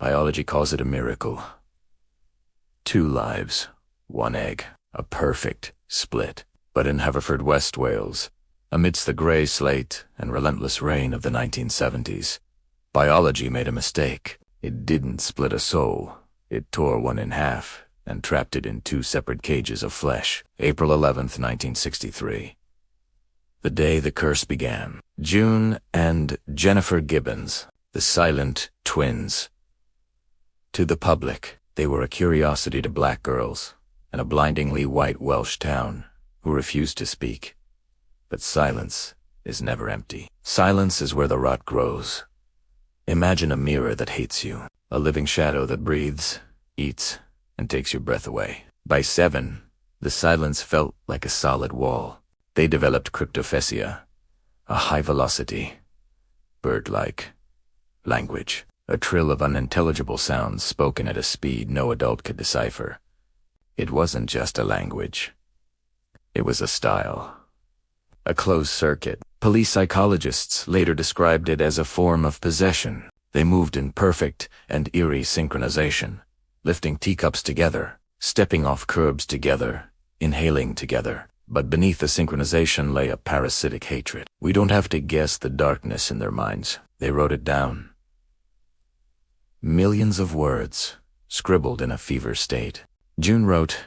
Biology calls it a miracle. 2 lives, 1 egg, a perfect split. But in Haverford, West Wales, amidst the grey slate and relentless rain of the 1970s, biology made a mistake. It didn't split a soul. It tore one in half and trapped it in 2 separate cages of flesh. April 11th, 1963. The day the curse began. June and Jennifer Gibbons, the silent twins. To the public, they were a curiosity to black girls in a blindingly white Welsh town who refused to speak. But silence is never empty. Silence is where the rot grows. Imagine a mirror that hates you, a living shadow that breathes, eats, and takes your breath away. By 7, the silence felt like a solid wall. They developed cryptophasia, a high-velocity, bird-like language, a trill of unintelligible sounds spoken at a speed no adult could decipher. It wasn't just a language. It was a style, a closed circuit. Police psychologists later described it as a form of possession. They moved in perfect and eerie synchronization, lifting teacups together, stepping off curbs together, inhaling together. But beneath the synchronization lay a parasitic hatred. We don't have to guess the darkness in their minds. They wrote it down. Millions of words, scribbled in a fever state. June wrote,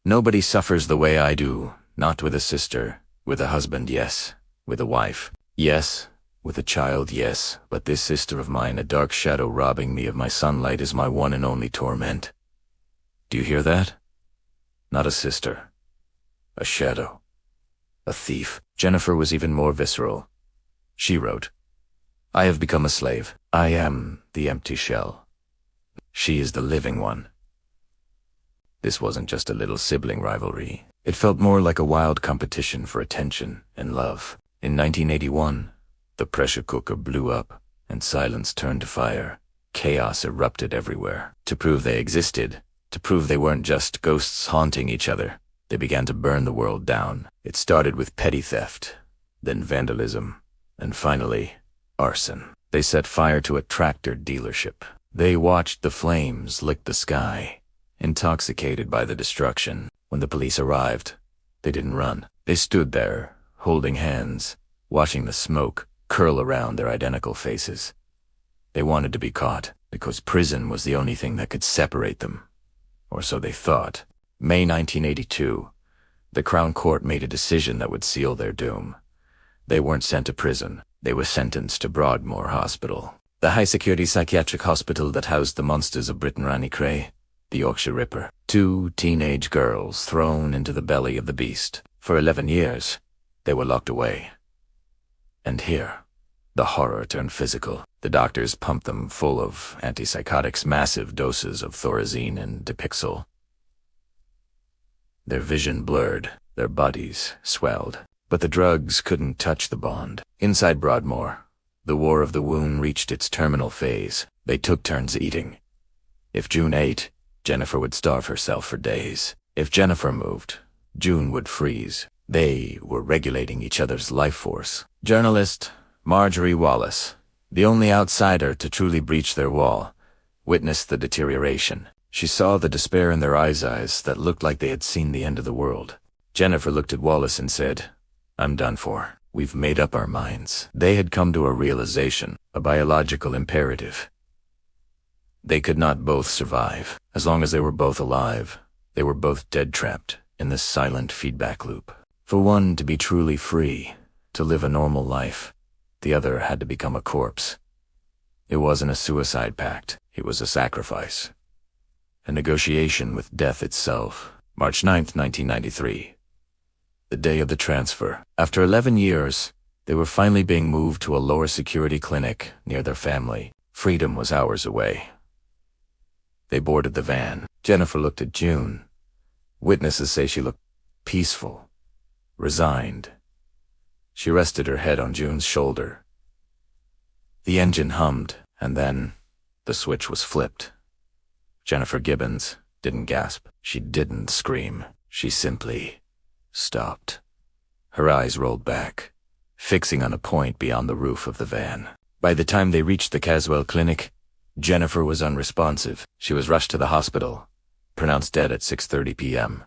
"Nobody suffers the way I do, not with a sister, with a husband, yes, with a wife, yes, with a child, yes, but this sister of mine, a dark shadow robbing me of my sunlight, is my one and only torment. Do you hear that? Not a sister. A shadow. A thief." Jennifer was even more visceral. She wrote, "I have become a slave. I am the empty shell. She is the living one." This wasn't just a little sibling rivalry. It felt more like a wild competition for attention and love. In 1981, the pressure cooker blew up and silence turned to fire. Chaos erupted everywhere. To prove they existed, to prove they weren't just ghosts haunting each other, they began to burn the world down. It started with petty theft, then vandalism, and finally, arson. They set fire to a tractor dealership. They watched the flames lick the sky, intoxicated by the destruction. When the police arrived, they didn't run. They stood there, holding hands, watching the smoke curl around their identical faces. They wanted to be caught, because prison was the only thing that could separate them. Or so they thought. May 1982, the Crown Court made a decision that would seal their doom. They weren't sent to prison. They were sentenced to Broadmoor Hospital, the high-security psychiatric hospital that housed the monsters of Britain Ranny Cray, the Yorkshire Ripper. 2 teenage girls thrown into the belly of the beast. For 11 years, they were locked away. And here, the horror turned physical. The doctors pumped them full of antipsychotics, massive doses of Thorazine and Dipixel. Their vision blurred, their bodies swelled, but the drugs couldn't touch the bond. Inside Broadmoor, the War of the Wound reached its terminal phase. They took turns eating. If June ate, Jennifer would starve herself for days. If Jennifer moved, June would freeze. They were regulating each other's life force. Journalist Marjorie Wallace, the only outsider to truly breach their wall, witnessed the deterioration. She saw the despair in their eyes that looked like they had seen the end of the world. Jennifer looked at Wallace and said, "I'm done for. We've made up our minds." They had come to a realization, a biological imperative. They could not both survive. As long as they were both alive, they were both dead-trapped in this silent feedback loop. For one to be truly free, to live a normal life, the other had to become a corpse. It wasn't a suicide pact. It was a sacrifice. A negotiation with death itself. March 9th, 1993. The day of the transfer. After 11 years, they were finally being moved to a lower security clinic near their family. Freedom was hours away. They boarded the van. Jennifer looked at June. Witnesses say she looked peaceful, resigned. She rested her head on June's shoulder. The engine hummed, and then the switch was flipped. Jennifer Gibbons didn't gasp. She didn't scream. She simply stopped. Her eyes rolled back, fixing on a point beyond the roof of the van. By the time they reached the Caswell Clinic, Jennifer was unresponsive. She was rushed to the hospital, pronounced dead at 6:30 p.m.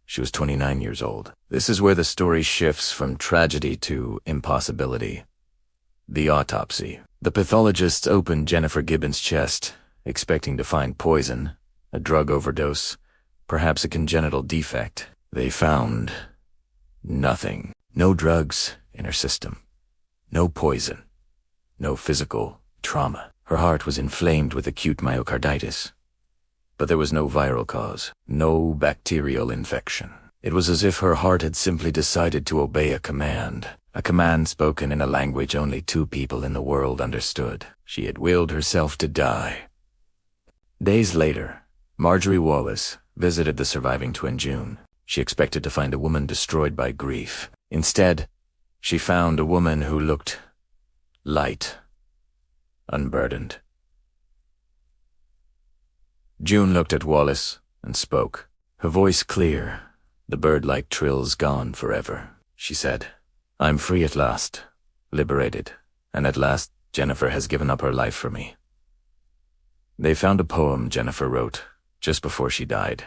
She was 29 years old. This is where the story shifts from tragedy to impossibility. The autopsy. The pathologists opened Jennifer Gibbons' chest, expecting to find poison, a drug overdose, perhaps a congenital defect. They found nothing. No drugs in her system. No poison. No physical trauma. Her heart was inflamed with acute myocarditis. But there was no viral cause, no bacterial infection. It was as if her heart had simply decided to obey a command spoken in a language only 2 people in the world understood. She had willed herself to die. Days later, Marjorie Wallace visited the surviving twin June. She expected to find a woman destroyed by grief. Instead, she found a woman who looked light, unburdened. June looked at Wallace and spoke, her voice clear, the bird-like trills gone forever. She said, "I'm free at last, liberated, and at last Jennifer has given up her life for me." They found a poem Jennifer wrote just before she died,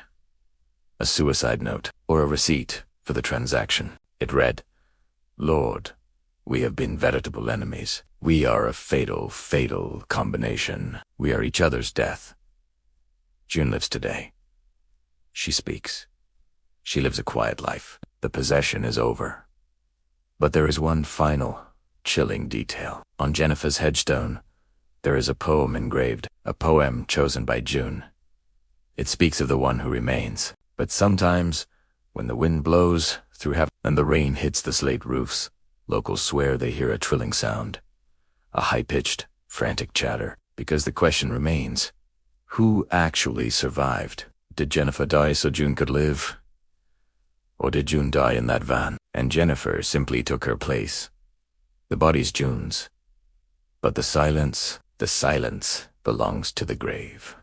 a suicide note or a receipt for the transaction. It read, "Lord, we have been veritable enemies. We are a fatal, fatal combination. We are each other's death." June lives today. She speaks. She lives a quiet life. The possession is over. But there is one final, chilling detail. On Jennifer's headstone, there is a poem engraved, a poem chosen by June. It speaks of the one who remains. But sometimes, when the wind blows through heaven and the rain hits the slate roofs, locals swear they hear a trilling sound, a high-pitched, frantic chatter, because the question remains, who actually survived? Did Jennifer die so June could live? Or did June die in that van, and Jennifer simply took her place? The body's June's, but the silence belongs to the grave.